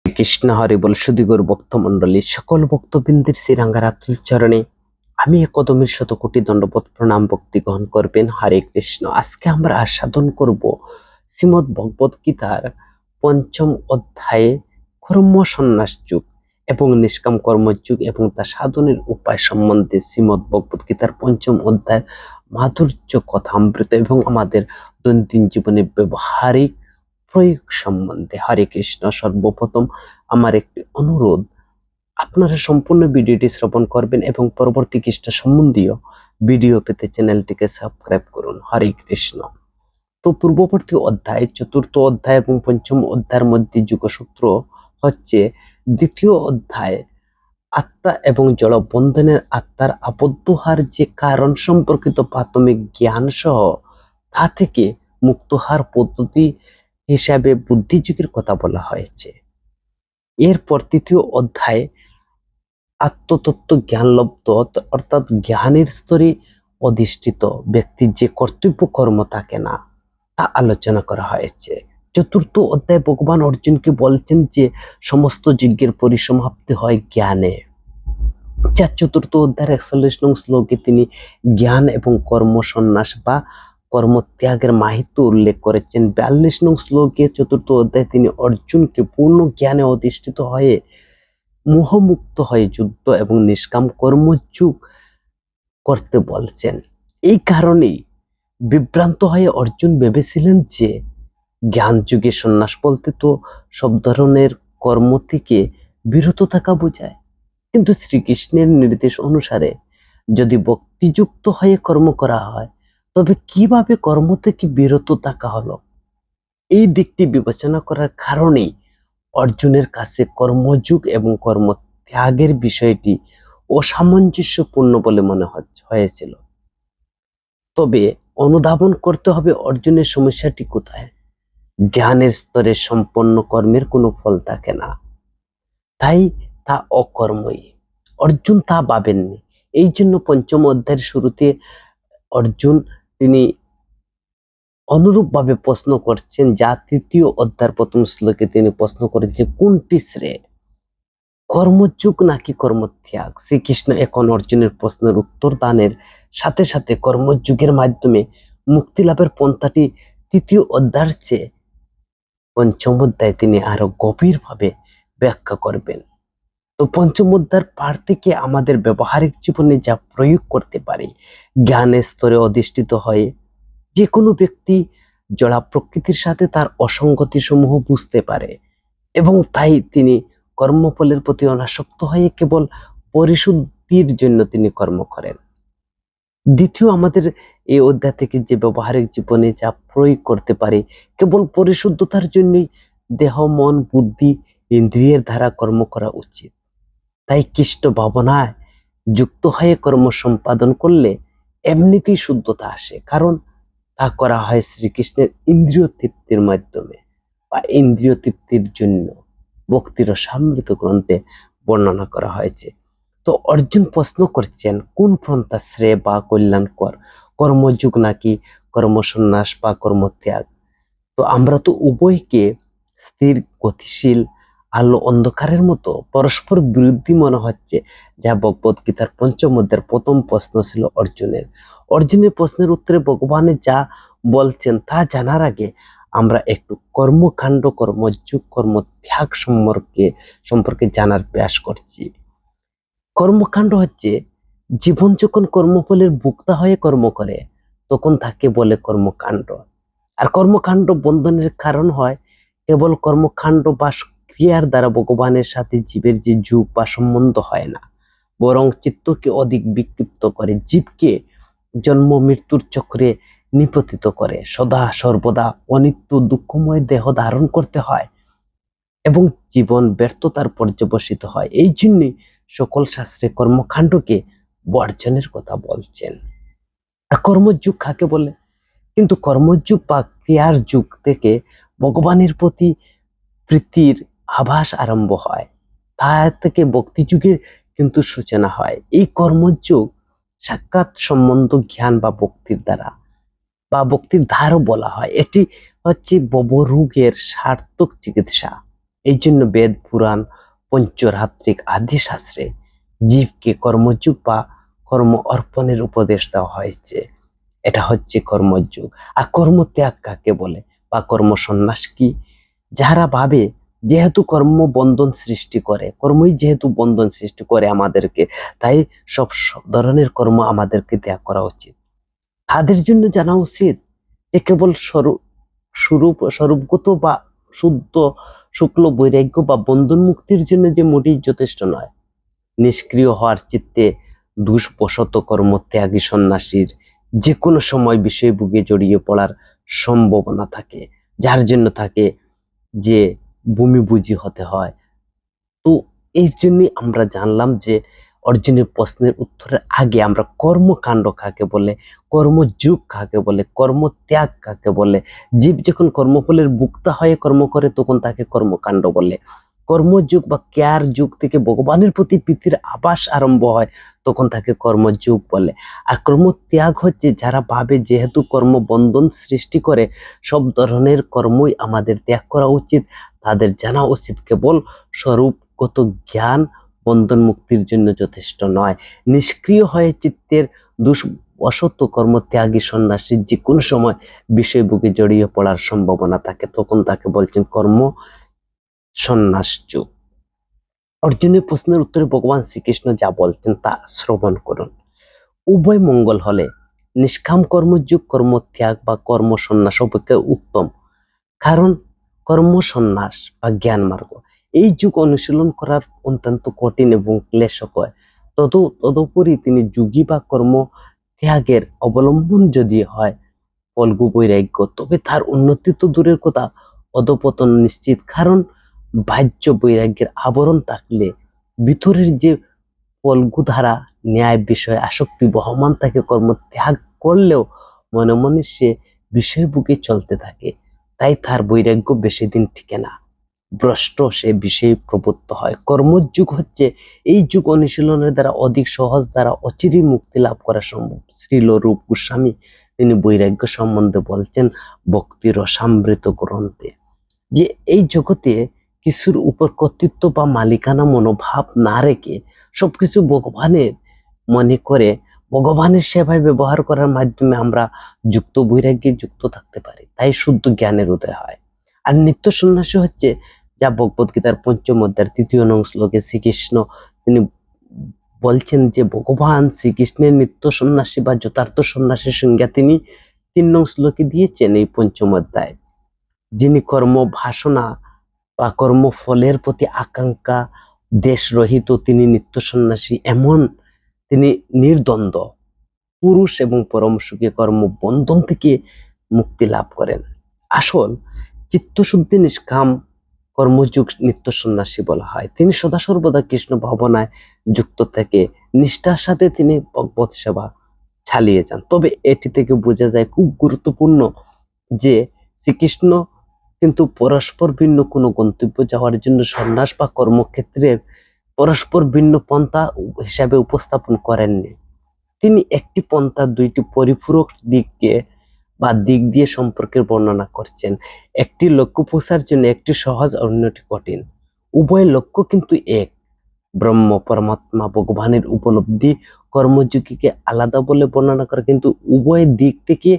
কৃষ্ণ হরি বল সুদীগর ভক্তমণ্ডলী সকল ভক্তবৃন্দের শ্রীরাঙ্গারাত্রির চরণে আমি একদমের শত কোটি দণ্ডবোধ প্রণাম ভক্তি গ্রহণ করবেন। হরে কৃষ্ণ। আজকে আমরা আস্বাদন করব শ্রীমদ্ ভগবদ গীতার পঞ্চম অধ্যায়ে কর্ম সন্ন্যাস যুগ এবং নিষ্কাম কর্মযুগ এবং তা সাধনের উপায় সম্বন্ধে শ্রীমদ্ ভগবদ গীতার পঞ্চম অধ্যায়ের মাধুর্য কথামৃত এবং আমাদের দৈনন্দিন জীবনে ব্যবহারিক প্রয়োগ সম্বন্ধে। হরে কৃষ্ণ। সর্বপ্রথম আমার একটি অনুরোধ, আপনারা সম্পূর্ণ ভিডিওটি শ্রবণ করবেন এবং পরবর্তী কৃষ্ণ সম্বন্ধীয় ভিডিও পেতে চ্যানেলটিকে সাবস্ক্রাইব করুন। হরে কৃষ্ণ। তো পূর্ববর্তী অধ্যায়, চতুর্থ অধ্যায় এবং পঞ্চম অধ্যায়ের মধ্যে যুগসূত্র হচ্ছে দ্বিতীয় অধ্যায় আত্মা এবং জড় বন্ধনের আত্মার আবদ্ধ হওয়ার যে কারণ সম্পর্কিত প্রাথমিক জ্ঞান সহ তা থেকে মুক্ত হওয়ার পদ্ধতি হিসাবে বুদ্ধিযুগের কথা বলা হয়েছে। এরপর তৃতীয় অধ্যায়ে আত্মতত্ত্ব জ্ঞানলব্ধ অর্থাৎ জ্ঞানের স্তরে অধিষ্ঠিত ব্যক্তির যে কর্তব্য কর্ম থাকে না তা আলোচনা করা হয়েছে। চতুর্থ অধ্যায়ে ভগবান অর্জুনকে বলছেন যে সমস্ত যজ্ঞের পরিসমাপ্তি হয় জ্ঞানে। যার চতুর্থ অধ্যায়ের 41 নং শ্লোকে তিনি জ্ঞান এবং কর্ম সন্ন্যাস বা কর্মত্যাগের মাহাত্ম্য উল্লেখ করেছেন। 42 নং শ্লোকে চতুর্থ অধ্যায়ে তিনি অর্জুনকে পূর্ণ জ্ঞানে অধিষ্ঠিত হয়ে মোহমুক্ত হয়ে যুদ্ধ এবং নিষ্কাম কর্মযোগ করতে বলছেন। এই কারণেই বিভ্রান্ত হয়ে অর্জুন ভেবেছিলেন যে জ্ঞান যুগে সন্ন্যাস বলতে তো সব ধরনের কর্ম থেকে বিরত থাকা বোঝায়, কিন্তু শ্রীকৃষ্ণের নির্দেশ অনুসারে যদি ভক্তিযুক্ত হয়ে কর্ম করা হয় তবে কিভাবে কর্ম থেকে বিরত থাকা হলো, এই দিকটি বিবেচনা করার কারণেই অর্জুনের কাছে কর্মযোগ এবং কর্মত্যাগের বিষয়টি অসামঞ্জস্যপূর্ণ বলে মনে হয়েছিল। তবে অনুধাবন করতে হবে অর্জুনের সমস্যাটি কোথায়। জ্ঞানের স্তরে সম্পন্ন কর্মের কোনো ফল থাকে না, তাই তা অকর্মই। অর্জুন তা ভাবেননি। এই জন্য পঞ্চম অধ্যায়ের শুরুতে অর্জুন তিনি অনুরূপভাবে প্রশ্ন করছেন, যা তৃতীয় অধ্যায়ের প্রথম শ্লোকে তিনি প্রশ্ন করেন যে কোনটি শ্রেয়, কর্মযোগ নাকি কর্মত্যাগ। শ্রীকৃষ্ণ এখন অর্জুনের প্রশ্নের উত্তর দানের সাথে সাথে কর্মযোগের মাধ্যমে মুক্তি লাভের পন্থাটি তৃতীয় অধ্যায়ের চেয়ে পঞ্চম অধ্যায়ে তিনি আরো গভীরভাবে ব্যাখ্যা করবেন। তো পঞ্চম অধ্যায়ের পার থেকে আমাদের ব্যবহারিক জীবনে যা প্রয়োগ করতে পারি, জ্ঞানের স্তরে অধিষ্ঠিত হয়ে যে কোনো ব্যক্তি জড়া প্রকৃতির সাথে তার অসঙ্গতি সমূহ বুঝতে পারে এবং তাই তিনি কর্মফলের প্রতি অনাসক্ত হয়ে কেবল পরিশুদ্ধির জন্য তিনি কর্ম করেন। দ্বিতীয়, আমাদের এই অধ্যায় থেকে যে ব্যবহারিক জীবনে যা প্রয়োগ করতে পারি, কেবল পরিশুদ্ধতার জন্যই দেহ মন বুদ্ধি ইন্দ্রিয়ের দ্বারা কর্ম করা উচিত। তাই কৃষ্ণ ভাবনায় যুক্ত হয়ে কর্ম সম্পাদন করলে এমনিতেই শুদ্ধতা আসে, কারণ তা করা হয় শ্রীকৃষ্ণের ইন্দ্রিয় তৃপ্তির মাধ্যমে বা ইন্দ্রিয় তৃপ্তির জন্য। ভক্তির রসামৃত গ্রন্থে বর্ণনা করা হয়েছে। তো অর্জুন প্রশ্ন করছেন কোন পন্থা শ্রেয় বা কল্যাণকর, কর্মযোগ নাকি কর্মসন্ন্যাস বা কর্মত্যাগ। তো আমরা তো উভয়কে স্থির গতিশীল আলো অন্ধকারের মতো পরস্পর বিরোধী মনে হচ্ছে, যা ভগবদ গীতার পঞ্চম অধ্যায়ের প্রথম প্রশ্ন ছিল অর্জুনের। অর্জুনের প্রশ্নের উত্তরে ভগবানের যা বলছেন তা জানার আগে আমরা একটু কর্মকাণ্ড কর্মযোগ কর্মত্যাগ সম্পর্কে জানার প্রয়াস করছি। কর্মকাণ্ড হচ্ছে জীবন যখন কর্মফলের ভোক্তা হয়ে কর্ম করে তখন তাকে বলে কর্মকাণ্ড। আর কর্মকাণ্ড বন্ধনের কারণ হয় কেবল কর্মকাণ্ড বা ক্রিয়ার দ্বারা ভগবানের সাথে জীবের যে যোগ বা সম্বন্ধ হয় না, বরং চিত্তকে অধিক বিক্ষিপ্ত করে, জীবকে জন্ম মৃত্যুর চক্রে নিপতিত করে, সদা সর্বদা অনিত্য দুঃখময় দেহ ধারণ করতে হয় এবং জীবন ব্যর্থতার পর্যবসিত হয়। এই জন্যে সকল শাস্ত্রে কর্মকাণ্ডকে বর্জনের কথা বলছেন। কর্মযুগ কাকে বলে? কিন্তু কর্মযুগ বা ক্রিয়ার যুগ থেকে ভগবানের প্রতি প্রীতির আভাস আরম্ভ হয়, তা থেকে ভক্তি যুগের কিন্তু সূচনা হয়। এই কর্মযুগ সাক্ষাৎ সম্বন্ধ জ্ঞান বা ভক্তির দ্বারা বা ভক্তির ধারও বলা হয়। এটি হচ্ছে ভবরোগের সার্থক চিকিৎসা। এই জন্য বেদ, পুরাণ, পঞ্চরাত্রিক আদি শাস্ত্রে জীবকে কর্মযোগ বা কর্ম অর্পণের উপদেশ দেওয়া হয়েছে। এটা হচ্ছে কর্মযোগ। আর কর্মত্যাগ কাকে বলে বা কর্ম সন্ন্যাস কি? যারা ভাবে যেহেতু কর্ম বন্ধন সৃষ্টি করে, কর্মই যেহেতু বন্ধন সৃষ্টি করে আমাদেরকে, তাই সব ধরনের কর্ম আমাদেরকে ত্যাগ করা উচিত। তাদের জন্য জানা উচিত যে কেবল স্বরূপগত বা শুদ্ধ শুক্ল বৈরাগ্য বা বন্ধন মুক্তির জন্য যে মোটেই যথেষ্ট নয়। নিষ্ক্রিয় হওয়ার চিত্তে দুষ্বশত কর্মত্যাগী সন্ন্যাসীর যে কোনো সময় বিষয়ভোগে জড়িয়ে পড়ার সম্ভাবনা থাকে, যার জন্য থাকে যে বমিবুজি হতে হয়। তো এই জন্যই আমরা জানলাম যে অর্জুনের প্রশ্নের উত্তরের আগে আমরা কর্মকাণ্ড কাকে বলে, কর্মযোগ কাকে বলে, কর্মত্যাগ কাকে বলে। জীব যখন কর্মফলের ভোক্তা হয়ে কর্ম করে তখন তাকে কর্মকাণ্ড বলে। কর্মযোগ বা ক্রিয়ার যুগ থেকে ভগবানের প্রতি প্রীতির আভাস আরম্ভ হয়, তখন তাকে কর্মযোগ বলে। আর কর্মত্যাগ হচ্ছে যারা ভাবে যেহেতু কর্ম বন্ধন সৃষ্টি করে, সব ধরনের কর্মই আমাদের ত্যাগ করা উচিত। তাদের জানা উচিত কেবল স্বরূপগত জ্ঞান বন্ধন মুক্তির জন্য যথেষ্ট নয়। নিষ্ক্রিয় হয়ে চিত্তের দুষ্বশত কর্মত্যাগী সন্ন্যাসীর যে কোনো সময় বিষয়ভোগে জড়িয়ে পড়ার সম্ভাবনা থাকে, তখন তাকে বলছেন কর্ম সন্ন্যাস যুগ। অর্জুনের প্রশ্নের উত্তরে ভগবান শ্রীকৃষ্ণ যা বলছেন তা শ্রবণ করুন। উভয় মঙ্গল হলে নিষ্কাম কর্মযোগ কর্মত্যাগ বা কর্ম সন্ন্যাস অপেক্ষা উত্তম। কারণ কর্ম সন্ন্যাস বা জ্ঞান মার্গ এই যুগ অনুশীলন করার অত্যন্ত কঠিন এবং ক্লেশকর। তদুপরি তিনি যোগী বা কর্ম ত্যাগের অবলম্বন যদি হয় ফল্গু বৈরাগ্য, তবে তার উন্নতি তো দূরের কথা, অধপতন নিশ্চিত। কারণ বাহ্য বৈরাগ্যের আবরণ থাকলে ভিতরের যে ফল্গু ধারা ন্যায় বিষয় আসক্তি বহমান তাকে কর্ম ত্যাগ করলেও মনে মনে সে বিষয় বুকে চলতে থাকে, তাই তার বৈরাগ্য বেশি দিন টিকে না, ভ্রষ্ট সে বিষয়ে প্রবৃত্ত হয়। কর্মযুগ হচ্ছে এই যুগ অনুশীলনের দ্বারা অধিক সহজ দ্বারা অচিরেই মুক্তি লাভ করা সম্ভব। শ্রীল রূপ গোস্বামী তিনি বৈরাগ্য সম্বন্ধে বলছেন ভক্তি রসামৃত গ্রন্থে যে এই জগতে কিছুর উপর কর্তৃত্ব বা মালিকানা মনোভাব না রেখে সবকিছু ভগবানের মনে করে ভগবানের সেবায় ব্যবহার করার মাধ্যমে আমরা যুক্ত বৈরাগ্যে যুক্ত থাকতে পারি, তাই শুদ্ধ জ্ঞানের উদয় হয়। আর নিত্য সন্ন্যাসী হচ্ছে যা ভগবদ গীতার পঞ্চম অধ্যায়ের 3য় নং শ্লোকে শ্রীকৃষ্ণ তিনি বলছেন যে ভগবান শ্রীকৃষ্ণের নিত্য সন্ন্যাসী বা যথার্থ সন্ন্যাসীর সংজ্ঞা তিনি 3 নং শ্লোকে দিয়েছেন এই পঞ্চম অধ্যায়। যিনি কর্ম বাসনা বা কর্মফলের প্রতি আকাঙ্ক্ষা দেশরহিত, তিনি নিত্য সন্ন্যাসী। এমন তিনি নির্দ্বন্দ্ব পুরুষ এবং পরম সুখী কর্ম বন্ধন থেকে মুক্তি লাভ করেন। আসল চিত্তশুদ্ধি নিষ্কাম কর্মযোগ নিত্য সন্ন্যাসী বলা হয়। তিনি সদা সর্বদা কৃষ্ণ ভাবনায় যুক্ত থেকে নিষ্ঠার সাথে তিনি ভগবৎ সেবা চালিয়ে যান। তবে এটি থেকে বোঝা যায় খুব গুরুত্বপূর্ণ যে শ্রীকৃষ্ণ কিন্তু পরস্পর ভিন্ন কোনো গন্তব্য যাওয়ার জন্য সন্ন্যাস বা কর্মক্ষেত্রের পরস্পর ভিন্ন পন্থা হিসাবে উপস্থাপন করেননি। তিনি একটি পন্থা দুইটি পরিপূরক দিককে বা দিক দিয়ে সম্পর্কের বর্ণনা করছেন। একটি লক্ষ্য পৌঁছার জন্য একটি সহজ আর অন্যটি কঠিন, উভয় লক্ষ্য কিন্তু এক, ব্রহ্ম পরমাত্মা ভগবানের উপলব্ধি। কর্মযোগীকে আলাদা বলে বর্ণনা করে, কিন্তু উভয় দিক থেকে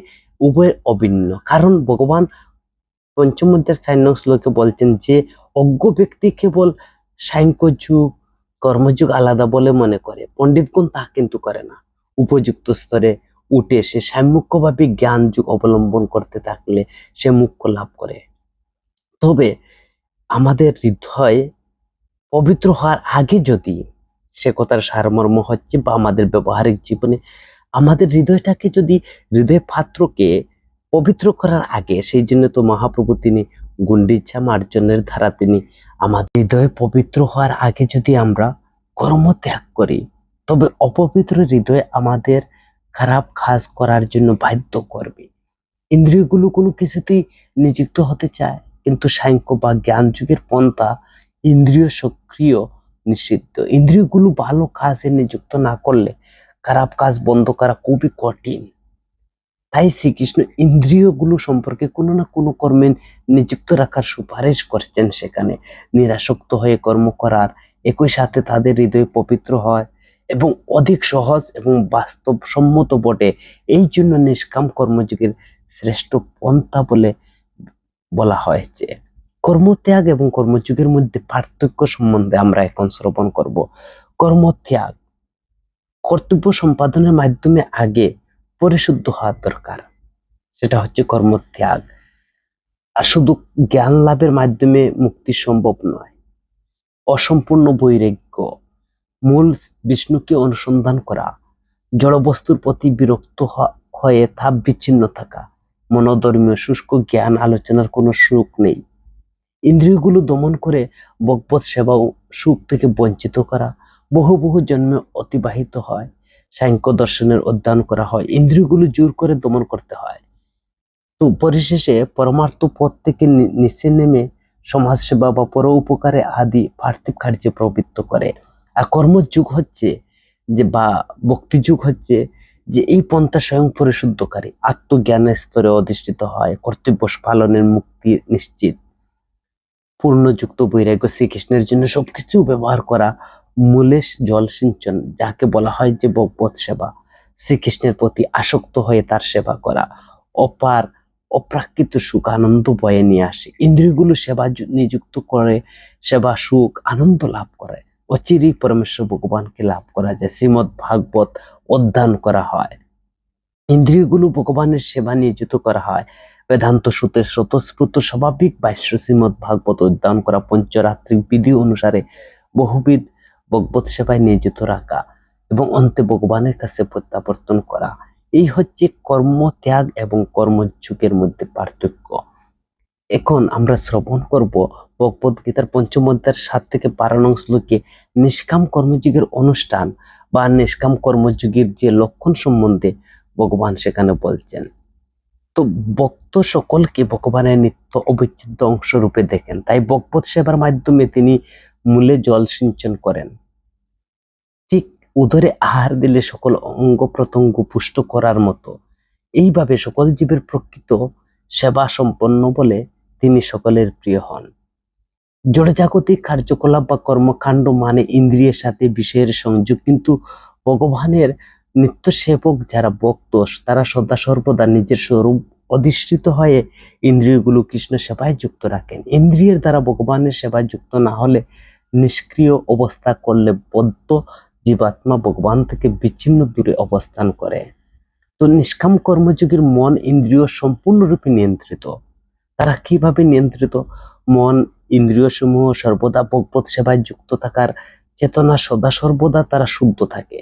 উভয় অভিন্ন। কারণ ভগবান পঞ্চম অধ্যায়ের 4 নং শ্লোকে বলছেন যে অজ্ঞ ব্যক্তি কেবল সাংখ্য যুগ কর্মযুগ আলাদা বলে মনে করে, পণ্ডিতগণ তা কিন্তু করে না। উপযুক্ত স্তরে উঠে সে সাম্যক্যভাবে জ্ঞান যুগ অবলম্বন করতে থাকলে সে মুখ্য লাভ করে। তবে আমাদের হৃদয় পবিত্র হওয়ার আগে যদি, সে কথার সারমর্ম হচ্ছে বা আমাদের ব্যবহারিক জীবনে আমাদের হৃদয়টাকে যদি, হৃদয় পাত্রকে পবিত্র করার আগে, সেই জন্য তো মহাপ্রভু তিনি গুন্ডিচা মার্জনের ধারা তিনি আমাদের হৃদয় পবিত্র হওয়ার আগে যদি আমরা কর্ম ত্যাগ করি, তবে অপবিত্র হৃদয় আমাদের খারাপ কাজ করার জন্য বাধ্য করবে। ইন্দ্রিয়গুলো কোনো কিছুতেই নিযুক্ত হতে চায়, কিন্তু সাংখ্য বা জ্ঞান যুগের পন্থা ইন্দ্রিয় সক্রিয় নিষিদ্ধ। ইন্দ্রিয়গুলো ভালো কাজে নিযুক্ত না করলে খারাপ কাজ বন্ধ করা খুবই কঠিন। তাই শ্রীকৃষ্ণ ইন্দ্রিয়গুলো সম্পর্কে কোনো না কোনো কর্মে নিযুক্ত রাখার সুপারিশ করছেন, সেখানে নিরাসক্ত হয়ে কর্ম করার, একই সাথে তাদের হৃদয় পবিত্র হয় এবং অধিক সহজ এবং বাস্তবসম্মত বটে। এই জন্য নিষ্কাম কর্মযোগের শ্রেষ্ঠ পন্থা বলে বলা হয়েছে। কর্মত্যাগ এবং কর্মযোগের মধ্যে পার্থক্য সম্বন্ধে আমরা এখন শ্রবণ করব। কর্মত্যাগ, কর্তব্য সম্পাদনের মাধ্যমে আগে পরিশুদ্ধ হওয়া দরকার, সেটা হচ্ছে কর্মত্যাগ। আর শুধু জ্ঞান লাভের মাধ্যমে মুক্তি সম্ভব নয়। অসম্পূর্ণ বৈরাগ্য, মূল বিষ্ণুকে অনুসন্ধান করা, জড়বস্তুর প্রতি বিরক্ত হয়ে তা বিচ্ছিন্ন থাকা, মনোধর্মীয় শুষ্ক জ্ঞান আলোচনার কোনো সুখ নেই। ইন্দ্রিয়গুলো দমন করে ভগবৎ সেবা ও সুখ থেকে বঞ্চিত করা, বহু বহু জন্মে অতিবাহিত হয়। সাংখ্য দর্শনের অধ্যয়ন করা হয়, ইন্দ্রিয়গুলো জোর করে দমন করতে হয়। তো পরিশেষে পরমার্থ পথ থেকে নিচে নেমে সমাজ সেবা বা পর উপকারে আদি পার্থিব কার্যে প্রবৃত্ত করে। আর কর্মযুগ হচ্ছে যে বা ভক্তি যুগ হচ্ছে যে এই পন্থা স্বয়ং পরিশুদ্ধকারী, আত্মজ্ঞানের স্তরে অধিষ্ঠিত হয়, কর্তব্য পালনের মুক্তি নিশ্চিত, পূর্ণযুক্ত বৈরাগ্য, শ্রীকৃষ্ণের জন্য সবকিছু ব্যবহার করা, মূলে জল সিঞ্চন, যাকে বলা হয় যে ভগবৎ সেবা, শ্রীকৃষ্ণের প্রতি আসক্ত হয়ে তার সেবা করা, অপার অপ্রাকৃত সুখ আনন্দ বয়ে নিয়ে আসে। ইন্দ্রিয়গুলো সেবা নিযুক্ত করে সেবা সুখ আনন্দ লাভ করে, অচিরেই পরমেশ্বর ভগবানকে লাভ করা যায়। শ্রীমৎ ভাগবত অধ্যয়ন করা হয়, ইন্দ্রিয়গুলো ভগবানের সেবা নিয়োজিত করা হয়। বেদান্ত সূত্রে স্বতঃস্ফূর্ত স্বাভাবিক ভাষ্য শ্রীমৎ ভাগবত অধ্যয়ন করা, পঞ্চরাত্রিক বিধি অনুসারে বহুবিধ ভগবত সেবায় নিয়োজিত রাখা এবং অন্তে ভগবানের কাছে প্রত্যাবর্তন করা, এই হচ্ছে কর্ম ত্যাগ এবং কর্মযোগের মধ্যে পার্থক্য। এখন আমরা শ্রবণ করব ভগবদ গীতার পঞ্চম অধ্যায়ের 7 থেকে 12 নং শ্লোকে নিষ্কাম কর্মযোগের অনুষ্ঠান বা নিষ্কাম কর্মযোগীর যে লক্ষণ সম্বন্ধে ভগবান সেখানে বলছেন। তো ভক্ত সকলকে ভগবানের নিত্য অবিচ্ছেদ্য অংশ রূপে দেখেন, তাই ভগবত সেবার মাধ্যমে তিনি মূলে জল সিঞ্চন করেন। ঠিক উদরে আহার দিলে সকল অঙ্গ প্রত্যঙ্গ পুষ্ট করার মতো এইভাবে সকল জীবের প্রকৃত সেবা সম্পন্ন বলে তিনি সকলের প্রিয় হন। জড়জাগতিক কার্যকলাপ বা কর্মকাণ্ড মানে ইন্দ্রিয়ের সাথে বিষয়ের সংযোগ, কিন্তু ভগবানের নিত্য সেবক যারা ভক্ত তারা সদা সর্বদা নিজের স্বরূপ অধিষ্ঠিত হয়ে ইন্দ্রিয়গুলো কৃষ্ণ সেবায় যুক্ত রাখেন। ইন্দ্রিয়ের দ্বারা ভগবানের সেবায় যুক্ত না হলে নিষ্ক্রিয় অবস্থা করলে বদ্ধ জীবাত্মা ভগবান থেকে বিচ্ছিন্ন দূরে অবস্থান করে। তো নিষ্কাম কর্মযোগীর মন ইন্দ্রিয় সম্পূর্ণরূপে নিয়ন্ত্রিত। তারা কিভাবে নিয়ন্ত্রিত? মন ইন্দ্রিয় সমূহ সর্বদা ভগবত সেবায় যুক্ত থাকার চেতনা সদা সর্বদা তারা শুদ্ধ থাকে,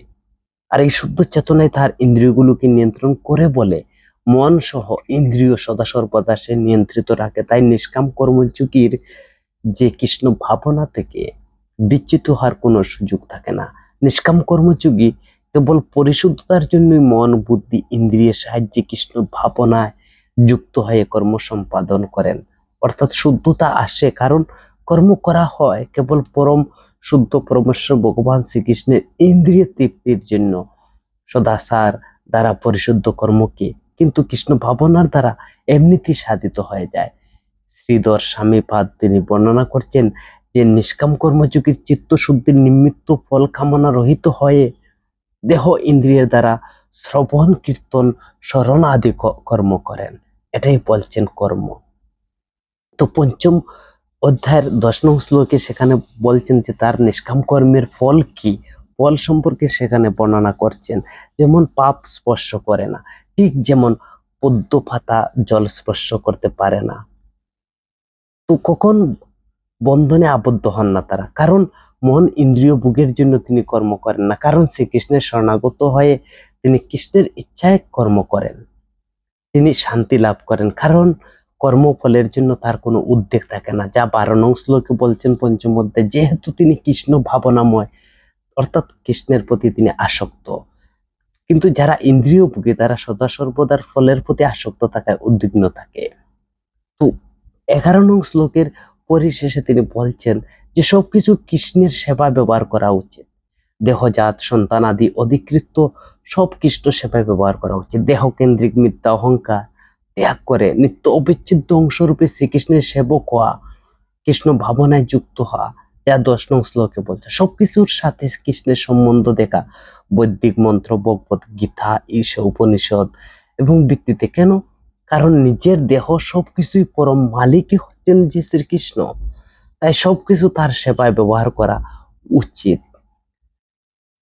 আর এই শুদ্ধ চেতনায় তার ইন্দ্রিয়গুলোকে নিয়ন্ত্রণ করে বলে মন সহ ইন্দ্রিয় সদা সর্বদা সে নিয়ন্ত্রিত রাখে। তাই নিষ্কাম কর্মযোগীর যে কৃষ্ণ ভাবনা থেকে বিচ্যুত হওয়ার কোনো সুযোগ থাকে না। নিষ্কাম কর্মযোগী কেবল পরিশুদ্ধতার জন্যই মন বুদ্ধি ইন্দ্রিয়ের সাহায্যে কৃষ্ণ ভাবনায় যুক্ত হয়ে কর্ম সম্পাদন করেন। অর্থাৎ শুদ্ধতা আসে কারণ কর্ম করা হয় কেবল পরম শুদ্ধ পরমেশ্বর ভগবান শ্রীকৃষ্ণের ইন্দ্রিয় তৃপ্তির জন্য। সদাচার দ্বারা পরিশুদ্ধ কর্মকে কিন্তু কৃষ্ণ ভাবনার দ্বারা এমনিতেই সাধিত হয়ে যায়। শ্রীধর স্বামীপাদ তিনি বর্ণনা করছেন যে নিষ্কাম কর্মযোগীর চিত্ত শুদ্ধির নিমিত্ত ফল কামনা রহিত হয়ে দেহ ইন্দ্রিয়ের দ্বারা শ্রবণ কীর্তন স্মরণ আদি কর্ম করেন, এটাই বলছেন কর্ম। তো পঞ্চম অধ্যায়ের 10 নং শ্লোকে সেখানে বলছেন যে তার নিষ্কাম কর্মের ফল কি, ফল সম্পর্কে সেখানে বর্ণনা করছেন। যেমন পাপ স্পর্শ করে না, ঠিক যেমন পদ্ম পাতা জল স্পর্শ করতে পারে না। তো কখন বন্ধনে আবদ্ধ হন না তারা? কারণ মন ইন্দ্রিয় ভোগের জন্য তিনি কর্ম করেন না, কারণ শ্রীকৃষ্ণের শরণাগত হয়ে তিনি কৃষ্ণের ইচ্ছায় কর্ম করেন, তিনি শান্তি লাভ করেন, কারণ কর্মফলের জন্য তার কোনো উদ্বেগ থাকে না। যা 12 নং শ্লোকে বলছেন পঞ্চম অধ্যায়, যেহেতু তিনি কৃষ্ণ ভাবনাময় অর্থাৎ কৃষ্ণের প্রতি তিনি আসক্ত। কিন্তু যারা ইন্দ্রিয় ভোগী তারা সদা সর্বদার ফলের প্রতি আসক্ত থাকায় উদ্বিগ্ন থাকে। তো 11 নং শ্লোকের পরিশেষে তিনি বলছেন যে সবকিছু কৃষ্ণের সেবা ব্যবহার করা উচিত। দেহজাত সন্তান আদি অধিকৃত সব কৃষ্ণ সেবায় ব্যবহার করা উচিত। দেহকেন্দ্রিক মিথ্যা অহংকার ত্যাগ করে নিত্য অবিচ্ছেদ্য অংশরূপে শ্রীকৃষ্ণের সেবক হওয়া, কৃষ্ণ ভাবনায় যুক্ত হওয়া, যা 10 নং শ্লোকে বলছে। সবকিছুর সাথে কৃষ্ণের সম্বন্ধ দেখা, বৈদিক মন্ত্র, ভগবত গীতা, ঈশা উপনিষদ এবং ব্যক্তিতে। কেন? কারণ নিজের দেহ সবকিছুই পরম মালিকই হচ্ছেন যে শ্রীকৃষ্ণ, তাই সবকিছু তার সেবায় ব্যবহার করা উচিত।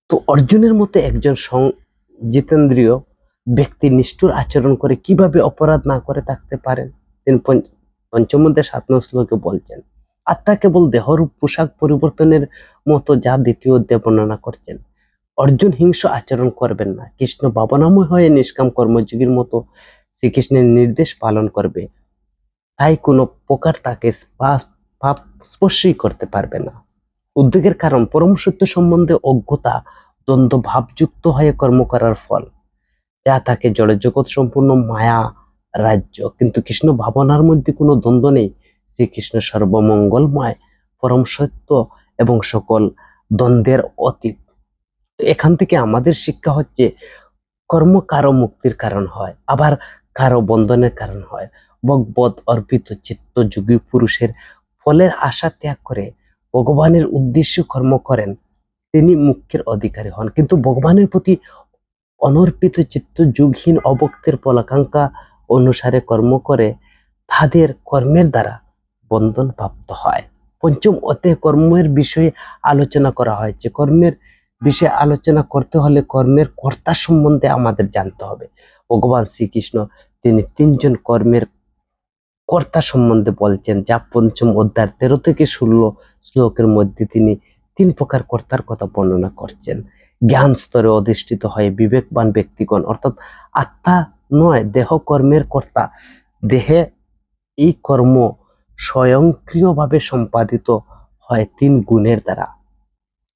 তো অর্জুনের মতো একজন জিতেন্দ্রীয় ব্যক্তি নিষ্ঠুর আচরণ করে কিভাবে অপরাধ না করে থাকতে পারেন? তিনি পঞ্চম অধ্যায় 7 নং শ্লোকে বলছেন, আত্মা কেবল দেহরূপ পোশাক পরিবর্তনের মতো, যা দ্বিতীয় অধ্যায় বর্ণনা করছেন। অর্জুন হিংস্র আচরণ করবেন না, কৃষ্ণ ভাবনাময় হয়ে নিষ্কাম কর্মযোগীর মতো শ্রীকৃষ্ণের নির্দেশ পালন করবে, তাই কোনো প্রকার তাকে পাপ স্পর্শই করতে পারবে না। উদ্বেগের কারণ পরম সত্য সম্বন্ধে অজ্ঞতা, দ্বন্দ্ব ভাবযুক্ত হয়ে কর্ম করার ফল, যা তাকে জড় জগৎ সম্পূর্ণ মায়া রাজ্য। কিন্তু কৃষ্ণ ভাবনার মধ্যে কোনো দ্বন্দ্ব নেই। শ্রীকৃষ্ণ সর্বমঙ্গলময়, পরম সত্য এবং সকল দ্বন্দ্বের অতীত। এখান থেকে আমাদের শিক্ষা হচ্ছে, কর্ম কারো মুক্তির কারণ হয়, আবার কারো বন্ধনের কারণ হয়। ভগবত অর্পিত চিত্ত যোগী পুরুষের ফলের আশা ত্যাগ করে ভগবানের উদ্দেশ্যে কর্ম করেন, তিনি মুক্তির অধিকারী হন। কিন্তু ভগবানের প্রতি অনর্পিত চিত্ত যোগহীন অভক্তের ফলাকাঙ্ক্ষা অনুসারে কর্ম করে, তাদের কর্মের দ্বারা বন্ধন প্রাপ্ত হয়। পঞ্চম অধ্যায়ে কর্মের বিষয়ে আলোচনা করা হয়েছে। কর্মের বিষয়ে আলোচনা করতে হলে কর্মের কর্তা সম্বন্ধে আমাদের জানতে হবে। ভগবান শ্রীকৃষ্ণ তিনি 3জন কর্মের কর্তা সম্বন্ধে বলছেন, যা পঞ্চম অধ্যায় 13 থেকে 16 শ্লোকের মধ্যে তিনি 3 প্রকার কর্তার কথা বর্ণনা করছেন। জ্ঞান স্তরে অধিষ্ঠিত হয়ে বিবেকবান ব্যক্তিগণ, অর্থাৎ আত্মা নয়, দেহ কর্মের কর্তা। দেহে এই কর্ম স্বয়ংক্রিয়ভাবে সম্পাদিত হয় 3 গুণের দ্বারা।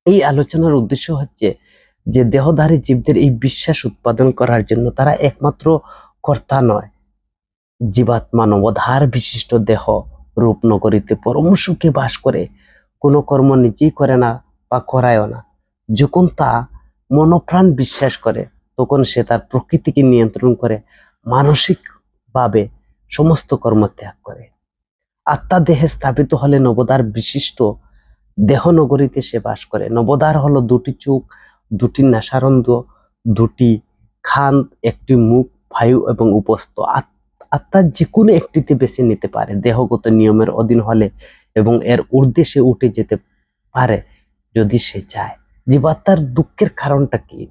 এই আলোচনার উদ্দেশ্য হচ্ছে যে দেহধারী জীবদের এই বিশ্বাস উৎপাদন করার জন্য তারা একমাত্র কর্তা নয়। জীবাত্মা নবধার বিশিষ্ট দেহ রূপ নগরীতে পরম সুখে বাস করে, কোনো কর্ম নিজেই করে না বা করায়ও না। যখন তা মনপ্রাণ বিশ্বাস করে, তখন সে তার প্রকৃতিকে নিয়ন্ত্রণ করে মানসিকভাবে সমস্ত কর্ম ত্যাগ করে। আত্মা দেহে স্থাপিত হলে নবদার বিশিষ্ট দেহ নগরীতে সে বাস করে। নবদার হলো 2টি চোখ, 2টি নাসারন্ধ্র, 2টি খান, 1টি মুখ, বায়ু এবং উপস্থ। আত্মার যে কোনো একটিতে বেছে নিতে পারে দেহগত নিয়মের অধীন হলে, এবং এর ঊর্ধ্বে সে উঠে যেতে পারে যদি সে চায়। জীবাত্মার দুঃখের কারণটা কি?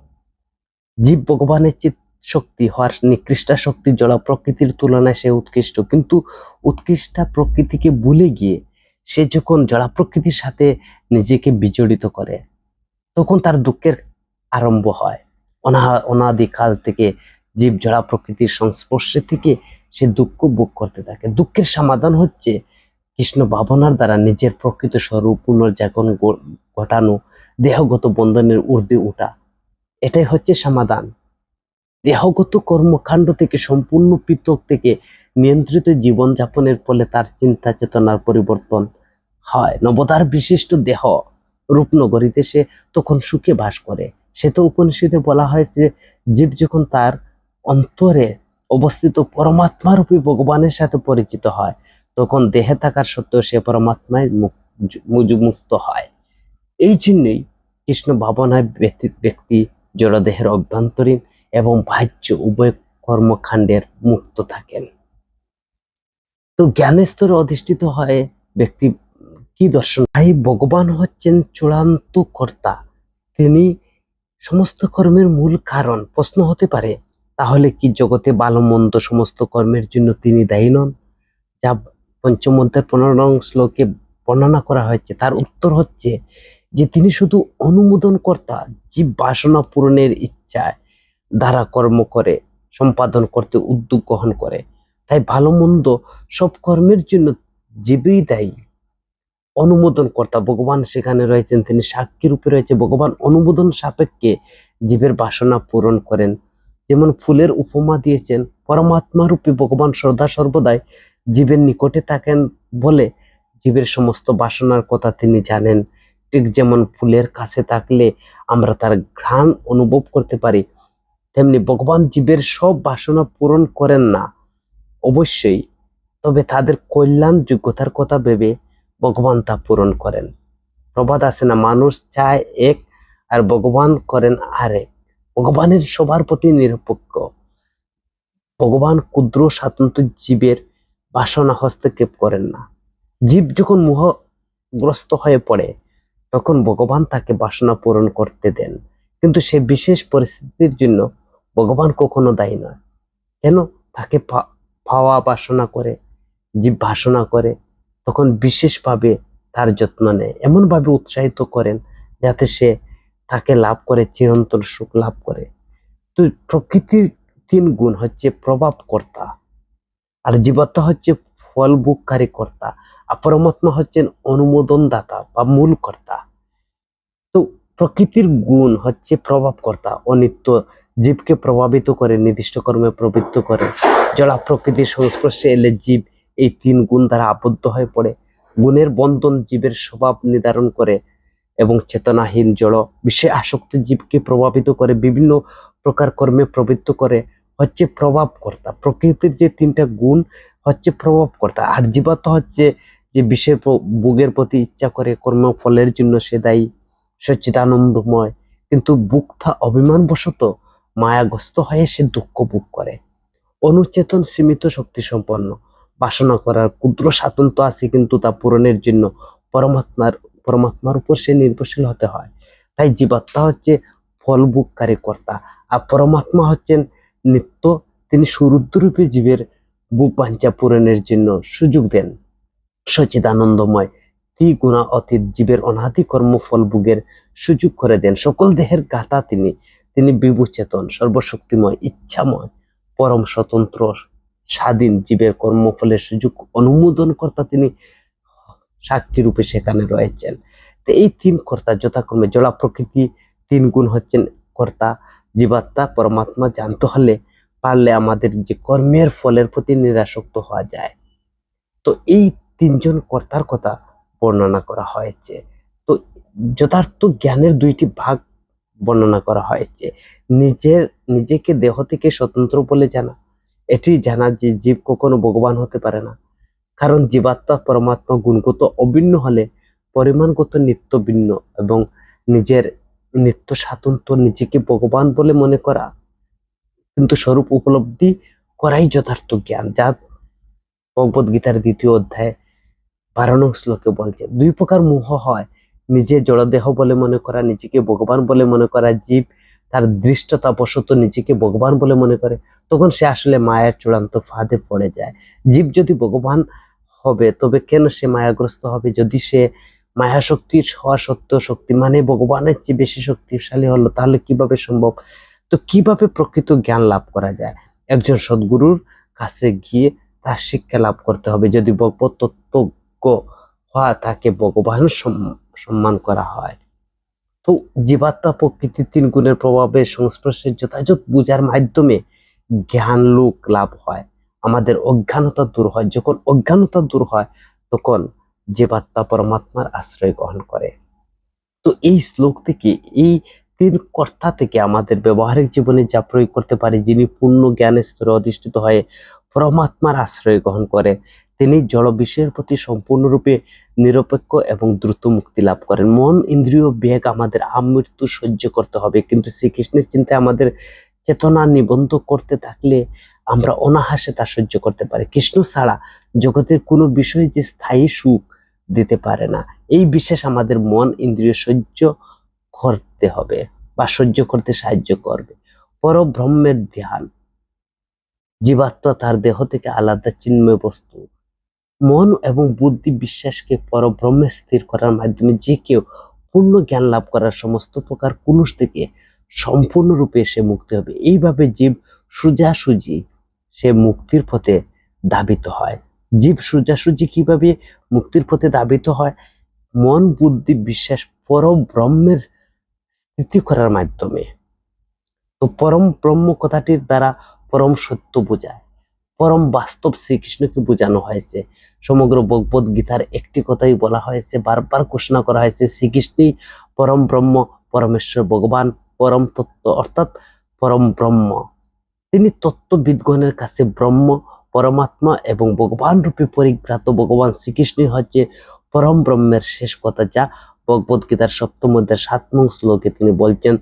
জীব ভগবানের চিৎ শক্তি হওয়ার নিকৃষ্ট শক্তি জড় প্রকৃতির তুলনায় সে উৎকৃষ্ট, কিন্তু উৎকৃষ্টা প্রকৃতিকে ভুলে গিয়ে সে যখন জড় প্রকৃতির সাথে নিজেকে বিজড়িত করে, তখন তার দুঃখের আরম্ভ হয়। অনাদিকাল থেকে জীব জড় প্রকৃতির সংস্পর্শে থেকে সে দুঃখ ভোগ করতে থাকে। দুঃখের সমাধান হচ্ছে কৃষ্ণ ভাবনার দ্বারা নিজের প্রকৃত স্বরূপ পুনর্জাগরণ ঘটানো, দেহগত বন্ধনের ঊর্ধ্বে ওঠা। এটাই হচ্ছে সমাধান। দেহগত কর্মকাণ্ড থেকে সম্পূর্ণ পৃথক থেকে নিয়ন্ত্রিত জীবনযাপনের ফলে তার চিন্তা চেতনার পরিবর্তন হয়। নবদার বিশিষ্ট দেহ রূপনগরীতে সে তখন সুখে বাস করে। সে তো উপনিষদে বলা হয়েছে, জীব যখন তার অন্তরে অবস্থিত পরমাত্মা রূপী ভগবানের সাথে পরিচিত হয়, তখন দেহে থাকার সত্ত্বেও সে পরমাত্মায় মুক্ত হয়। এই জন্যই কৃষ্ণ ভাবনায় ব্যক্তি জড়দেহের অভ্যন্তরীণ এবং বাহ্য উভয় কর্মকাণ্ডের মুক্ত থাকেন। তো জ্ঞানের স্তরে অধিষ্ঠিত হয় ব্যক্তি কি দর্শন? তাই ভগবান হচ্ছেন চূড়ান্ত কর্তা, তিনি সমস্ত কর্মের মূল কারণ। প্রশ্ন হতে পারে, তাহলে কি জগতে ভালো মন্দ সমস্ত কর্মের জন্য তিনি দায়ী নন, যা পঞ্চম অধ্যায় 15 নং শ্লোকে বর্ণনা করা হয়েছে? তার উত্তর হচ্ছে যে তিনি শুধু অনুমোদন কর্তা, জীব বাসনা পূরণের ইচ্ছায় দ্বারা কর্ম করে সম্পাদন করতে উদ্যোগ গ্রহণ করে। তাই ভালো মন্দ সব কর্মের জন্য জীবই দায়ী। অনুমোদন কর্তা ভগবান সেখানে রয়েছেন, তিনি সাক্ষী রূপে রয়েছে। ভগবান অনুমোদন সাপেক্ষে জীবের বাসনা পূরণ করেন। যেমন ফুলের উপমা দিয়েছেন, পরমাত্মা রূপী ভগবান সদা সর্বদাই জীবের নিকটে থাকেন বলে জীবের সমস্ত বাসনার কথা তিনি জানেন। ঠিক যেমন ফুলের কাছে থাকলে আমরা তার ঘ্রাণ অনুভব করতে পারি, তেমনি ভগবান জীবের সব বাসনা পূরণ করেন না অবশ্যই, তবে তাদের কল্যাণ যোগ্যতার কথা ভেবে ভগবান তা পূরণ করেন। প্রবাদ আছে না, মানুষ চায় এক আর ভগবান করেন আরেক। ভগবানের সবার প্রতি নিরপেক্ষ। ভগবান ক্ষুদ্র স্বাতন্ত্র্য জীবের বাসনা হস্তক্ষেপ করেন না। জীব যখন মোহগ্রস্ত হয়ে পড়ে তখন ভগবান তাকে বাসনা পূরণ করতে দেন, কিন্তু সে বিশেষ পরিস্থিতির জন্য ভগবান কখনো দায়ী নয়। কেন? তাকে পাওয়া বাসনা করে, জীব বাসনা করে, তখন বিশেষভাবে তার যত্ন নেয়, এমনভাবে উৎসাহিত করেন যাতে সে তাকে লাভ করে, চিরন্তন সুখ লাভ করে। তো প্রকৃতির তিন গুণ হচ্ছে প্রভাবকর্তা, আর জীবাত্মা হচ্ছে ফল ভোগকারী কর্তা, আর পরমাত্মা হচ্ছেন অনুমোদন দাতা বা মূল কর্তা। তো প্রকৃতির গুণ হচ্ছে প্রভাবকর্তা, অনিত্য, জীবকে প্রভাবিত করে, নির্দিষ্ট কর্মে প্রবৃত্ত করে। জড় প্রকৃতির সংস্পর্শে এলে জীব এই তিন গুণ দ্বারা আবদ্ধ হয়ে পড়ে। গুণের বন্ধন জীবের স্বভাব নির্ধারণ করে এবং চেতনাহীন জড় বিষয়ে আসক্ত জীবকে প্রভাবিত করে, বিভিন্ন প্রকার কর্মে প্রবৃত্ত করে, হচ্ছে প্রভাবকর্তা। প্রকৃতির যে তিনটা গুণ হচ্ছে প্রভাবকর্তা, আর জীবাত্মা হচ্ছে যে বিষয়ের ভোগের প্রতি ইচ্ছা করে, কর্মফলের জন্য সে দায়ী, সচ্চিদানন্দময়, কিন্তু ভোক্তা অভিমানবশত মায়াগ্রস্ত হয়ে সে দুঃখ ভোগ করে। অনুচেতন সীমিত শক্তি সম্পন্ন, বাসনা করার ক্ষুদ্র স্বাতন্ত্র্য আছে, কিন্তু তা পূরণের জন্য পরমাত্মার উপর সে নির্ভরশীল হতে হয়। তাই জীবাত্মা হচ্ছে ফল ভোগকারী কর্তা, আর পরমাত্মা হচ্ছেন নিত্য, তিনি সুরুদ্ররূপে জীবের বুক বাঞ্ছা পূরণের জন্য সুযোগ দেন। সচ্চিদানন্দময় ত্রিগুণা অতীত জীবের অনাদি কর্মফল ভোগের সুযোগ করে দেন। সকল দেহের গাতা তিনি বিভূচেতন, সর্বশক্তিময়, ইচ্ছাময়, পরম স্বতন্ত্র, স্বাধীন জীবের কর্মফলের সুযোগ অনুমোদন কর্তা, তিনি সাক্ষী রূপে সেখানে রয়েছেন। তো এই তিন কর্তা যথাক্রমে জড় প্রকৃতি তিন গুণ হচ্ছেন কর্তা, জীবাত্মা, পরমাত্মা জানতে হলে পারলে আমাদের যে কর্মের ফলের প্রতি নিরাসক্ত হওয়া যায়। তো এই তিনজন কর্তার কথা বর্ণনা করা হয়েছে। তো যথার্থ জ্ঞানের দুইটি ভাগ বর্ণনা করা হয়েছে। নিজেকে দেহ থেকে স্বতন্ত্র বলে জানা, এটি জানা যে জীব কখনো ভগবান হতে পারে না, কারণ জীবাত্মা পরমাত্মা গুণগত অভিন্ন হলে পরিমাণগত নিত্য ভিন্ন, এবং নিজের নিত্য স্বাতন্ত্র্য নিজেকে ভগবান বলে মনে করা, কিন্তু স্বরূপ উপলব্ধি করাই যথার্থ জ্ঞান, যা ভগবদ গীতার 2য় অধ্যায়ে 12 নং শ্লোকে বলছে। দুই প্রকার মোহ হয়, নিজে জড়দেহ বলে মনে করা, নিজেকে ভগবান বলে মনে করা। জীব তার দৃষ্টতা বশত নিজেকে ভগবান বলে মনে করে, তখন সে আসলে মায়ার চূড়ান্ত ফাঁদে পড়ে যায়। জীব যদি ভগবান হবে তবে কেন সে মায়াগ্রস্ত হবে? যদি সে মায়া শক্তি হওয়া সত্ত্বেও শক্তি মানে ভগবানের চেয়ে বেশি শক্তিশালী হলো, তাহলে কিভাবে সম্ভব? তো কিভাবে প্রকৃত জ্ঞান লাভ করা যায়? একজন সদ্গুরুর কাছে গিয়ে তার শিক্ষা লাভ করতে হবে। যদি ভগবত তত্ত্ব হওয়া তাকে ভগবান সম্মান করা হয়। তো জীবাত্মা প্রকৃতির তিন গুণের প্রভাবের সংস্পর্শে যথাযথ বুঝার মাধ্যমে জ্ঞান লোক লাভ হয়, আমাদের অজ্ঞানতা দূর হয়। যখন অজ্ঞানতা দূর হয় তখন জীবাত্মা পরমাত্মার আশ্রয় গ্রহণ করে। তো এই শ্লোক থেকে, এই তিন কর্তা থেকে আমাদের ব্যবহারিক জীবনে যা প্রয়োগ করতে পারি, যিনি পূর্ণ জ্ঞানের স্তরে অধিষ্ঠিত হয়ে পরমাত্মার আশ্রয় গ্রহণ করে, তিনি জড় বিষয়ের প্রতি সম্পূর্ণরূপে নিরপেক্ষ এবং দ্রুত মুক্তি লাভ করেন। মন ইন্দ্রিয় বেগ আমাদের আমৃত্যু সহ্য করতে হবে, কিন্তু শ্রীকৃষ্ণের চিন্তায় আমাদের চেতনা নিবন্ধ করতে থাকলে আমরা অনাহাসে তা সহ্য করতে পারি। কৃষ্ণ ছাড়া জগতের কোনো বিষয় যে স্থায়ী সুখ দিতে পারে না, এই বিশ্বাস আমাদের মন ইন্দ্রিয় সহ্য করতে হবে বা সহ্য করতে সাহায্য করবে। পরব্রহ্মের ধ্যান, জীবাত্মা তার দেহ থেকে আলাদা চিন্ময় বস্তু। মন এবং বুদ্ধি বিশ্বাসকে পরব্রহ্মে স্থির করার মাধ্যমে যে কেউ পূর্ণ জ্ঞান লাভ করার সমস্ত প্রকার কুলুষ থেকে সম্পূর্ণরূপে সে মুক্তি হবে। এইভাবে জীব সোজাসুজি সে মুক্তির পথে ধাবিত হয়। জীব সোজাসুজি কিভাবে মুক্তির পথে ধাবিত হয়? মন বুদ্ধি বিশ্বাস পরব্রহ্মের স্থিতি করার মাধ্যমে। তো পরম ব্রহ্ম কথাটির দ্বারা পরম সত্য বোঝায়, পরম বাস্তব শ্রীকৃষ্ণকে বোঝানো হয়েছে। সমগ্র ভগবদ গীতার একটি কথাই বলা হয়েছে, বারবার ঘোষণা করা হয়েছে, শ্রীকৃষ্ণই পরম ব্রহ্ম, পরমেশ্বর ভগবান, পরম তত্ত্ব, অর্থাৎ পরম ব্রহ্ম। তিনি তত্ত্ববিদগণের কাছে ব্রহ্ম, পরমাত্মা এবং ভগবান রূপে পরিজ্ঞাত ভগবান শ্রীকৃষ্ণই হচ্ছে পরম ব্রহ্মের শেষ কথা, যা ভগবদ গীতার 7ম অধ্যায়ের 7 নং শ্লোকে তিনি বলছেন।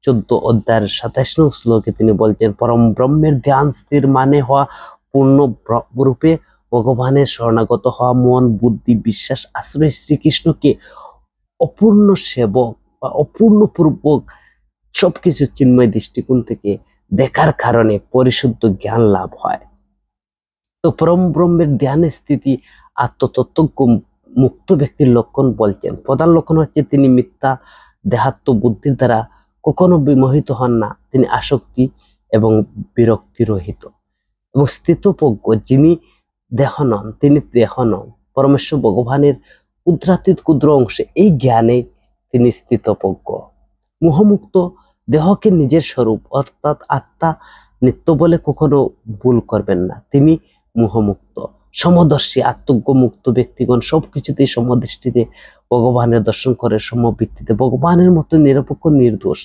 14 অধ্যায়ের 27 নং শ্লোকে তিনি বলছেন, পরম ব্রহ্মের ধ্যান স্থির মানে হওয়া, পূর্ণ রূপে ভগবানের শরণাগত হওয়া, মন, বুদ্ধি, বিশ্বাস, আশ্রয় শ্রীকৃষ্ণকে অপূর্ণ সেবক বা অপূর্ণ পূর্বক সবকিছু চিন্ময় দৃষ্টিকোণ থেকে দেখার কারণে পরিশুদ্ধ জ্ঞান লাভ হয়। তো পরম ব্রহ্মের ধ্যানের স্থিতি আত্মতত্ত্বজ্ঞ মুক্ত ব্যক্তির লক্ষণ বলছেন। প্রধান লক্ষণ হচ্ছে তিনি মিথ্যা দেহাত্ম বুদ্ধির দ্বারা কখনো বিমোহিত হন না, তিনি আসক্তি এবং বিরক্তি রহিত এবং স্থিতপ্রজ্ঞ। যিনি দেহ নন, তিনি দেহ নন, পরমেশ্বর ভগবানের ক্ষুদ্রাতীত ক্ষুদ্র অংশে, এই জ্ঞানে তিনি স্থিতপ্রজ্ঞ। মোহমুক্ত, দেহকে নিজের স্বরূপ অর্থাৎ আত্মা নিত্য বলে কখনো ভুল করবেন না, তিনি মোহমুক্ত। সমদর্শী, আত্মজ্ঞ মুক্ত ব্যক্তিগণ সবকিছুতেই সমদৃষ্টিতে ভগবানের দর্শন করে, সমবৃত্তিতে ভগবানের মতো নিরপেক্ষ নির্দোষ।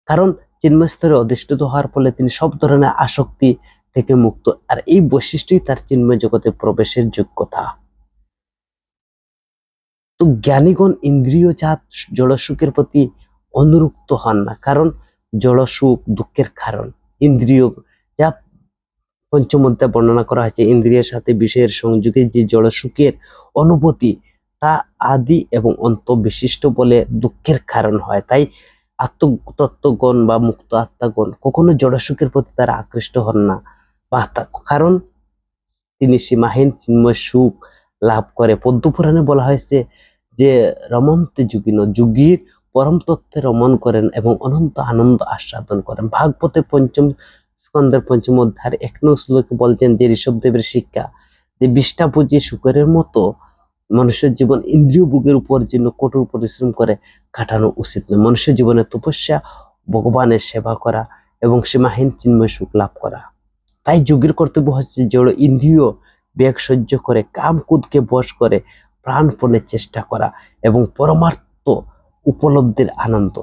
কারণ চিন্ময় স্তরে অধিষ্ঠিত হওয়ার ফলে তিনি সব ধরনের আসক্তি থেকে মুক্ত, আর এই বৈশিষ্ট্যই তার চিন্ময় জগতে প্রবেশের যোগ্যতা। তো জ্ঞানীগণ ইন্দ্রিয়জাত জড়সুখের প্রতি অনুরক্ত হন না, কারণ জড়সুখ দুঃখের কারণ। ইন্দ্রিয়, যা পঞ্চম অধ্যায়ে বর্ণনা করা হয়েছে, ইন্দ্রিয়ের সাথে বিষয়ের সংযোগে যে জড়সুখের অনুভূতি, তা আদি এবং অন্ত বিশিষ্ট বলে দুঃখের কারণ হয়। তাই আত্মতত্ত্বগণ বা মুক্ত আত্মাগণ কখনো জড়সুখের প্রতি তারা আকৃষ্ট হন না, বা কারণ তিনি সীমাহীন চিন্ময় সুখ লাভ করে। পদ্মপুরাণে বলা হয়েছে যে রমন্তে যোগিন, যোগীর পরম তত্ত্বে রমণ করেন এবং অনন্ত আনন্দ আস্বাদন করেন। ভাগবতে 5ম স্কন্ধের 5ম অধ্যায়ের 1 নং শ্লোকে বলছেন যে ঋষভদেবের শিক্ষা, যে বিষ্ঠা বুঝিয়ে শুকরের মতো মানুষের জীবন ইন্দ্রিয় ভোগের উপর জন্য কঠোর পরিশ্রম করে কাটানো উচিত নয়। মনুষ্য জীবনের তপস্যা ভগবানের সেবা করা এবং সীমাহীন চিন্ময় সুখ লাভ করা। তাই যোগীর কর্তব্য হচ্ছে জড় ইন্দ্রিয় বেগ সহ্য করে, কাম কুদকে বশ করে প্রাণপণে চেষ্টা করা এবং পরমার্থ উপলব্ধির আনন্দ,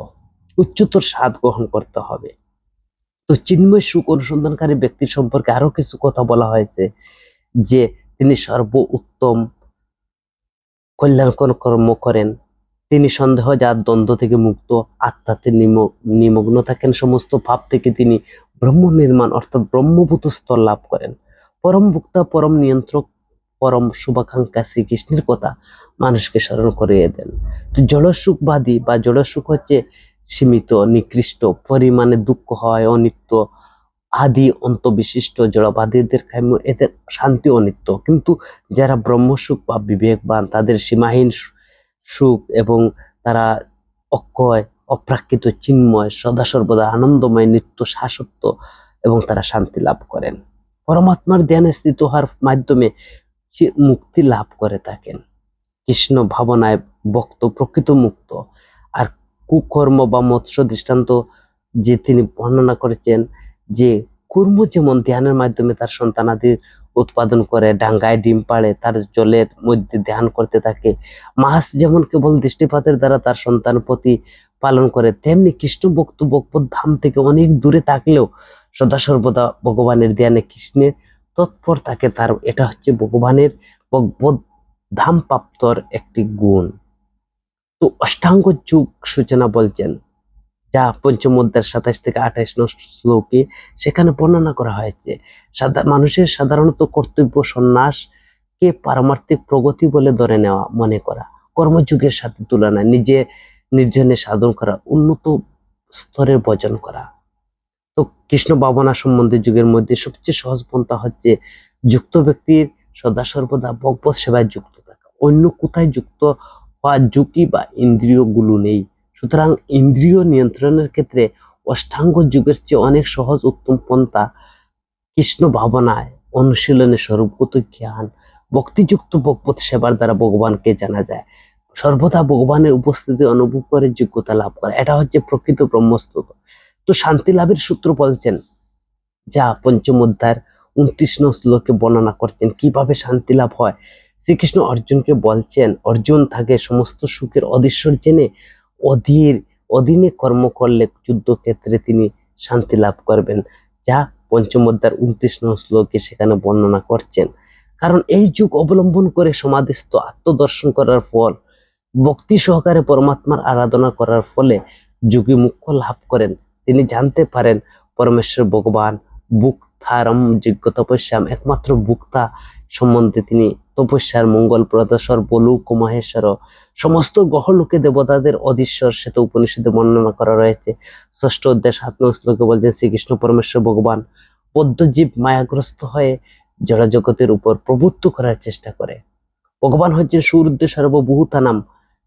উচ্চতর স্বাদ গ্রহণ করতে হবে। তো চিন্ময় সুখ অনুসন্ধানকারী ব্যক্তির সম্পর্কে আরো কিছু কথা বলা হয়েছে, যে তিনি সর্ব উত্তম কল্যাণকর কর্ম করেন, তিনি সন্দেহ যার দ্বন্দ্ব থেকে মুক্ত, আত্মাতে নিমগ্ন থাকেন, সমস্ত ভাব থেকে তিনি ব্রহ্ম নির্মাণ অর্থাৎ ব্রহ্মভূত স্তর লাভ করেন। পরম ভোক্তা, পরম নিয়ন্ত্রক, পরম শুভাকাঙ্ক্ষা শ্রীকৃষ্ণের কথা মানুষকে স্মরণ করিয়ে দেন। তো জড়সুখবাদী বা জড়সুখ হচ্ছে সীমিত, নিকৃষ্ট, পরিমাণে দুঃখ হয়, অনিত্য, আদি অন্ত বিশিষ্ট। জড়বাদীদের কাম্য এদের শান্তি অনিত্য, কিন্তু যারা ব্রহ্মসুখ বা বিবেকবান, তাদের সীমাহীন সুখ এবং তারা অক্ষয়, অপ্রাকৃত, চিন্ময়, সদা সর্বদা আনন্দময়, নিত্য শাশ্বত এবং তারা শান্তি লাভ করেন। পরমাত্মার ধ্যানে স্থিত হওয়ার মাধ্যমে মুক্তি লাভ করে থাকেন। কৃষ্ণ ভাবনায় ভক্ত প্রকৃত মুক্ত। আর কুকর্ম বা মৎস্য দৃষ্টান্ত যে তিনি বর্ণনা করেছেন, যে কুর্ম যেমন ধ্যানের মাধ্যমে তার সন্তানাদির উৎপাদন করে, ডাঙ্গায় ডিম পাড়ে, তার জলের মধ্যে ধ্যান করতে থাকে, মাছ যেমন কেবল দৃষ্টিপাতের দ্বারা তার সন্তান প্রতি পালন করে, তেমনি কৃষ্ণ ভক্ত ভগবত ধাম থেকে অনেক দূরে থাকলেও সদা সর্বদা ভগবানের ধ্যানে কৃষ্ণের তৎপর থাকে। তার এটা হচ্ছে ভগবানের ভগবত ধাম প্রাপ্তর একটি গুণ। তো অষ্টাঙ্গ যোগ সূচনা বলছেন, যা 5ম অধ্যায়ের 27 থেকে 28 নং শ্লোকে সেখানে বর্ণনা করা হয়েছে। মানুষের সাধারণত কর্তব্য সন্ন্যাসকে পারমার্থিক প্রগতি বলে ধরে নেওয়া, মনে করা, কর্মযুগের সাথে তুলনায় নিজে নির্জনে সাধন করা, উন্নত স্তরের ভজন করা। তো কৃষ্ণ ভাবনা সম্বন্ধে যুগের মধ্যে সবচেয়ে সহজ পন্থা হচ্ছে যুক্ত ব্যক্তির সদা সর্বদা ভগবত সেবায় যুক্ত থাকা। অন্য কোথায় যুক্ত হওয়া ঝুঁকি বা ইন্দ্রিয় গুলো নেই। সুতরাং ইন্দ্রিয় নিয়ন্ত্রণের ক্ষেত্রে অষ্টাঙ্গ যুগের চেয়ে অনেক সহজ উত্তম পন্থা কৃষ্ণ ভাবনায় অনুশীলনের স্বরূপগত জ্ঞান, ভক্তিযুক্ত ভগবত সেবার দ্বারা ভগবানকে জানা যায়, সর্বদা ভগবানের উপস্থিতি অনুভব করে যোগ্যতা লাভ করা। এটা হচ্ছে প্রকৃত ব্রহ্মস্তত্ত্ব। তো শান্তি লাভের সূত্র বলছেন, যা 5ম অধ্যায়ের 29 নং শ্লোকে বর্ণনা করছেন কিভাবে শান্তি লাভ হয়। শ্রীকৃষ্ণ অর্জুনকে বলছেন, অর্জুন থাকে সমস্ত সুখের অধীশ্বর জেনে অধীনে কর্ম করলে যুদ্ধক্ষেত্রে তিনি শান্তি লাভ করবেন, যা পঞ্চম অধ্যায়ের 29 নং শ্লোকে সেখানে বর্ণনা করছেন। কারণ এই যুগ অবলম্বন করে সমাধিস্থ আত্মদর্শন করার ফল, ভক্তি সহকারে পরমাত্মার আরাধনা করার ফলে যোগী মুখ্য লাভ করেন। তিনি জানতে পারেন পরমেশ্বর ভগবান বুক্তারম যোগ্য তপস্যাম, একমাত্র বুক্তা সম্বন্ধে তিনি তপস্যার মঙ্গলপ্রদ সর্বলোক মহেশ্বর, সমস্ত গ্রহলোকে দেবতাদের অধীশ্বর, সেটা উপনিষদে বর্ণনা করা রয়েছে। ষষ্ঠ অধ্যায় 7 নং শ্লোকে বলছেন শ্রীকৃষ্ণ পরমেশ্বর ভগবান বদ্ধজীব মায়াগ্রস্ত হয়ে জড়জগতের উপর প্রভুত্ব করার চেষ্টা করে। ভগবান হচ্ছেন সুরুদ্ধ সর্বভূতানাম,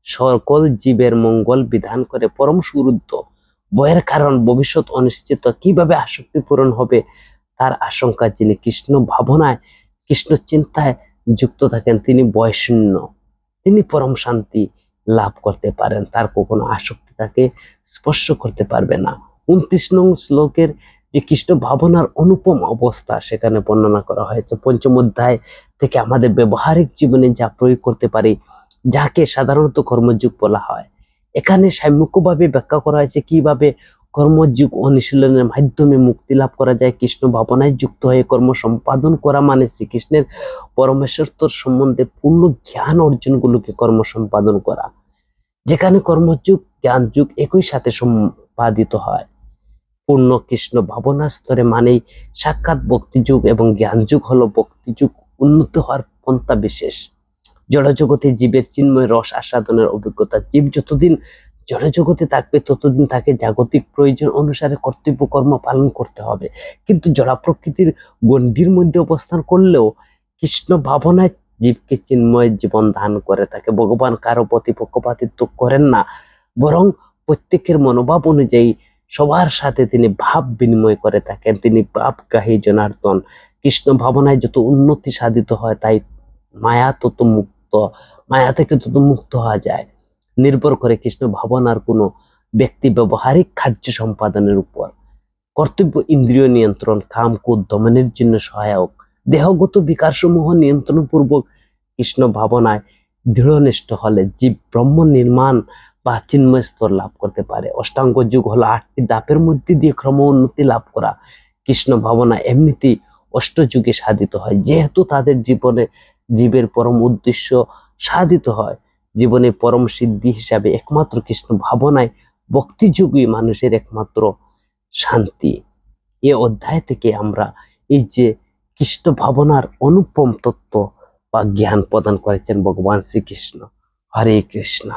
সকল জীবের মঙ্গল বিধান করে পরম সুরুদ্ধ। ভয়ের কারণ ভবিষ্যৎ অনিশ্চিত, কিভাবে আসক্তি পূরণ হবে তার আশঙ্কা। যিনি কৃষ্ণ ভাবনায় কৃষ্ণ চিন্তায় যুক্ত থাকেন তিনি ভয়শূন্য, তিনি পরম শান্তি লাভ করতে পারেন, তার কখনো আসক্তি তাকে স্পর্শ করতে পারবে না। 29 নং শ্লোকের যে কৃষ্ণ ভাবনার অনুপম অবস্থা সেখানে বর্ণনা করা হয়েছে। পঞ্চম অধ্যায় থেকে আমাদের ব্যবহারিক জীবনে যা প্রয়োগ করতে পারি, যাকে সাধারণত কর্মযোগ বলা হয়, এখানে সাম্যকভাবে ব্যাখ্যা করা হয়েছে কিভাবে কর্মযোগ অনুশীলনের মাধ্যমে মুক্তি লাভ করা যায়। কৃষ্ণ ভাবনায় যুক্ত হয়ে কর্ম সম্পাদন করা মানে শ্রীকৃষ্ণের পরমেশ্বর সম্বন্ধে পূর্ণ জ্ঞান অর্জনগুলোকে কর্ম সম্পাদন করা, যেখানে কর্মযোগ জ্ঞান যুগ একই সাথে সম্পাদিত হয়। পূর্ণ কৃষ্ণ ভাবনা স্তরে মানেই সাক্ষাৎ ভক্তিযুগ, এবং জ্ঞান যুগ হলো ভক্তিযুগ উন্নত হওয়ার পন্থা বিশেষ। জড়জগতে জীবের চিন্ময় রস আস্বাদনের অভিজ্ঞতা। জীব যতদিন জড়জগতে থাকবে ততদিন তাকে জাগতিক প্রয়োজন অনুসারে কর্তব্য কর্ম পালন করতে হবে, কিন্তু জড়া প্রকৃতির গণ্ডির মধ্যে অবস্থান করলেও কৃষ্ণ ভাবনায় জীবকে চিন্ময় জীবন দান করে থাকে। ভগবান কারো প্রতি পক্ষপাতিত্ব করেন না, বরং প্রত্যেকের মনোভাব অনুযায়ী সবার সাথে তিনি ভাব বিনিময় করে থাকেন। তিনি ভাবগ্রাহী জনার্দন। কৃষ্ণ ভাবনায় যত উন্নতি সাধিত হয়, তাই মায়া থেকে তত মুক্ত হওয়া যায়। নির্ভর করে কৃষ্ণ ভাবনার কোনো ব্যক্তি ব্যবহারিক কার্য সম্পাদনের উপর। কর্তব্য ইন্দ্রিয় নিয়ন্ত্রণ, কাম ক্রোধ দমনের জন্য সহায়ক। দেহগত বিকারসমূহ নিয়ন্ত্রণ পূর্বক কৃষ্ণ ভাবনায় দৃঢ়নিষ্ঠ হলে জীব ব্রহ্ম নির্মাণ বা চিন্ময় স্তর লাভ করতে পারে। অষ্টাঙ্গ যুগ হলো 8টি ধাপের মধ্যে দিয়ে ক্রম উন্নতি লাভ করা। কৃষ্ণ ভাবনা এমনিতেই অষ্টযুগে সাধিত হয়, যেহেতু তাদের জীবের পরম উদ্দেশ্য সাধিত হয়। জীবনে পরম সিদ্ধি হিসাবে একমাত্র কৃষ্ণ ভাবনায় ভক্তিযোগী মানুষের একমাত্র শান্তি। এ অধ্যায় থেকে আমরা এই যে কৃষ্ণ ভাবনার অনুপম তত্ত্ব বা জ্ঞান প্রদান করেছেন ভগবান শ্রীকৃষ্ণ। হরে কৃষ্ণ।